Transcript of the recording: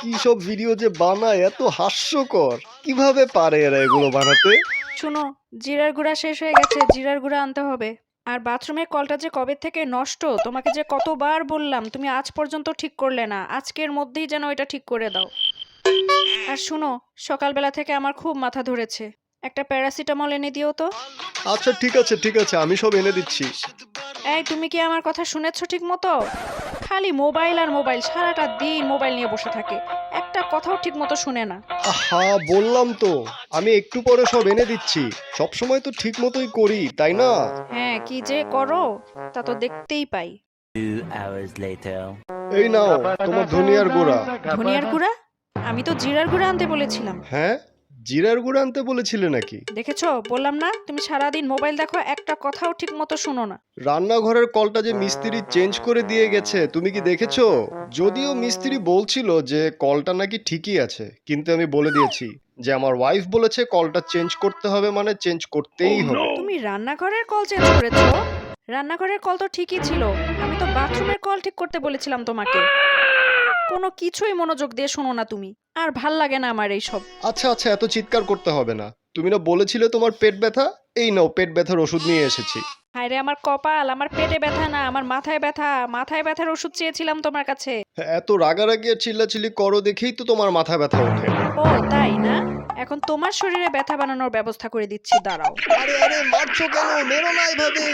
কি সব ভিডিও যে বানায়, এত হাস্যকর। কিভাবে পারে এরা এগুলো বানাতে? শুনো, জিরার গুঁড়া শেষ হয়ে গেছে, জিরার গুঁড়া আনতে হবে। আর বাথরুমের কলটা যে কবে থেকে নষ্ট, তোমাকে যে কতবার বললাম, তুমি আজ পর্যন্ত ঠিক করলে না। আজকের মধ্যেই যেন এটা ঠিক করে দাও। আর শুনো, সকালবেলা থেকে আমার খুব মাথা ধরেছে, একটা প্যারাসিটামল এনে দিও তো। আচ্ছা ঠিক আছে ঠিক আছে, আমি সব এনে দিচ্ছি। এই, তুমি কি আমার কথা শুনেছো ঠিক মতো? খালি মোবাইল আর মোবাইল, সারাটা দিন মোবাইল নিয়ে বসে থাকে, একটা কথাও ঠিক মতো শুনে না। আহা, বললাম তো আমি একটু পরে সব এনে দিচ্ছি। সব সময় তো ঠিক মতোই করি, তাই না? হ্যাঁ, কি যে করো তা তো দেখতেই পাই। 2 hours later. এই নাও তোমার ধনিয়ার গুঁড়া। ধনিয়ার গুঁড়া? আমি তো জিরার গুঁড়া আনতে বলেছিলাম। হ্যাঁ, জিরার গুঁড়া আনতে বলেছিলে নাকি? দেখেছো, বললাম না, তুমি সারাদিন মোবাইল দেখো, একটা কথাও ঠিক মতো শুনো না। রান্নাঘরের কলটা যে মিস্ত্রি চেঞ্জ করে দিয়ে গেছে, তুমি কি দেখেছো? যদিও মিস্ত্রি বলছিল যে কলটা নাকি ঠিকই আছে, কিন্তু আমি বলে দিয়েছি যে আমার ওয়াইফ বলেছে কলটা চেঞ্জ করতে হবে, মানে চেঞ্জ করতেই হবে। তুমি রান্নাঘরের কল চেঞ্জ করেছো? রান্নাঘরের কল তো ঠিকই ছিল। আমি তো বাথরুমের কল ঠিক করতে বলেছিলাম তোমাকে। কোনো কিছুই মনোযোগ দিয়ে শোনো না তুমি। আর ভাল লাগে না আমার এইসব। আচ্ছা আচ্ছা, এত চিৎকার করতে হবে না। তুমি না বলেছিলে তোমার পেট ব্যথা? এই নাও, পেট ব্যথার ওষুধ নিয়ে এসেছি। হায়রে আমার কপাল, আমার পেটে ব্যথা না, আমার মাথায় ব্যথা। মাথায় ব্যথার ওষুধ চেয়েছিলাম তোমার কাছে। হ্যাঁ, এত রাগারাগি আর চিল্লাচিল্লি করো দেখেই তো তোমার মাথা ব্যথা ওঠে। ও তাই না? এখন তোমার শরীরে ব্যথা বানানোর ব্যবস্থা করে দিচ্ছি, দাঁড়াও। আরে আরে, মারছো কেন? মেরো না এভাবে।